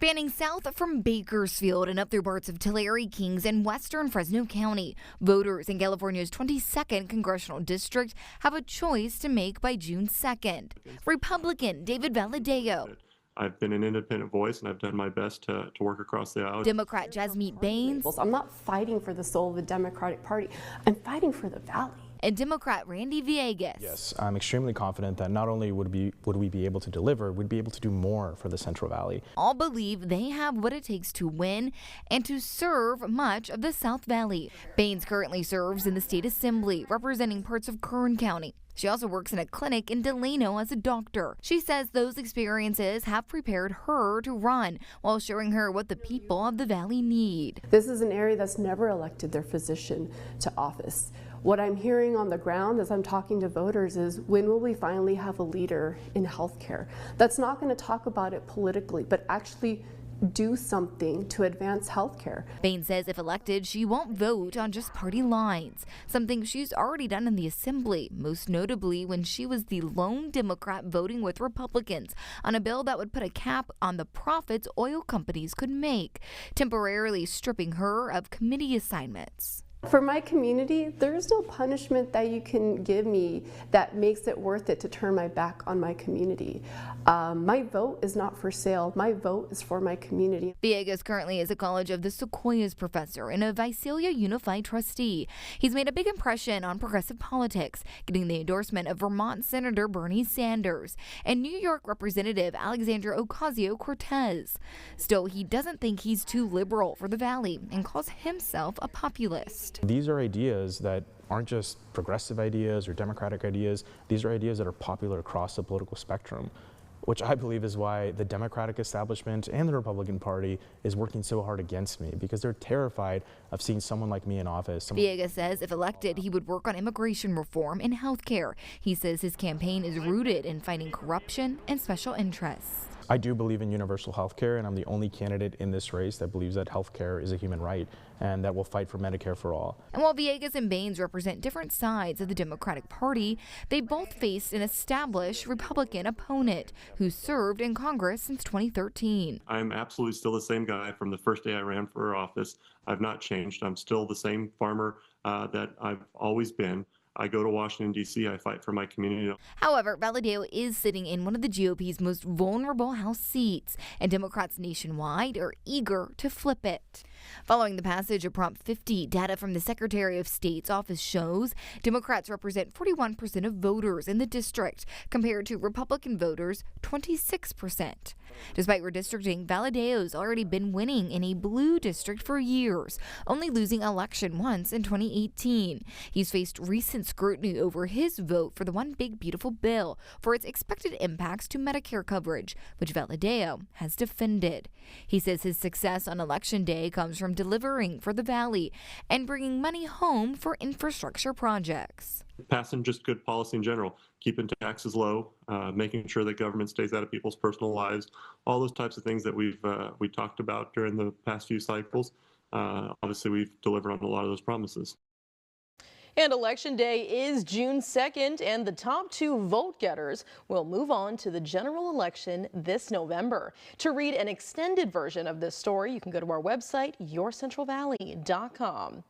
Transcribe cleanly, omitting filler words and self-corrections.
Spanning south from Bakersfield and up through parts of Tulare, Kings, and western Fresno County, voters in California's 22nd Congressional District have a choice to make by June 2nd. Republican David Valadao. I've been an independent voice, and I've done my best to work across the aisle. Democrat Jasmeet Bains. I'm not fighting for the soul of the Democratic Party. I'm fighting for the Valley. And Democrat Villegas. Yes, I'm extremely confident that not only would we be able to deliver, we'd be able to do more for the Central Valley. All believe they have what it takes to win and to serve much of the South Valley. Bains currently serves in the state assembly, representing parts of Kern County. She also works in a clinic in Delano as a doctor. She says those experiences have prepared her to run while showing her what the people of the Valley need. This is an area that's never elected their physician to office. What I'm hearing on the ground as I'm talking to voters is, when will we finally have a leader in healthcare that's not going to talk about it politically, but actually do something to advance healthcare? Bains says if elected, she won't vote on just party lines, something she's already done in the assembly, most notably when she was the lone Democrat voting with Republicans on a bill that would put a cap on the profits oil companies could make, temporarily stripping her of committee assignments. For my community, there's no punishment that you can give me that makes it worth it to turn my back on my community. My vote is not for sale. My vote is for my community. Villegas currently is a College of the Sequoias professor and a Visalia Unified trustee. He's made a big impression on progressive politics, getting the endorsement of Vermont Senator Bernie Sanders and New York Representative Alexandria Ocasio-Cortez. Still, he doesn't think he's too liberal for the Valley and calls himself a populist. These are ideas that aren't just progressive ideas or democratic ideas. These are ideas that are popular across the political spectrum, which I believe is why the Democratic establishment and the Republican Party is working so hard against me, because they're terrified of seeing someone like me in office. Villegas says if elected, he would work on immigration reform and health care. He says his campaign is rooted in fighting corruption and special interests. I do believe in universal health care, and I'm the only candidate in this race that believes that health care is a human right and that will fight for Medicare for all. And while Villegas and Bains represent different sides of the Democratic Party, they both faced an established Republican opponent who served in Congress since 2013. I'm absolutely still the same guy from the first day I ran for office. I've not changed. I'm still the same farmer that I've always been. I go to Washington, D.C. I fight for my community. However, Valadao is sitting in one of the GOP's most vulnerable House seats, and Democrats nationwide are eager to flip it. Following the passage of Prop 50, data from the Secretary of State's office shows Democrats represent 41% of voters in the district, compared to Republican voters 26%. Despite redistricting, Valadao's already been winning in a blue district for years, only losing election once in 2018. He's faced recent scrutiny over his vote for the One Big Beautiful Bill for its expected impacts to Medicare coverage, which Valadao has defended. He says his success on Election Day comes from delivering for the Valley and bringing money home for infrastructure projects. Passing just good policy in general, keeping taxes low, making sure that government stays out of people's personal lives, all those types of things that we talked about during the past few cycles. Obviously, we've delivered on a lot of those promises. And Election Day is June 2nd, and the top two vote getters will move on to the general election this November. To read an extended version of this story, you can go to our website, yourcentralvalley.com.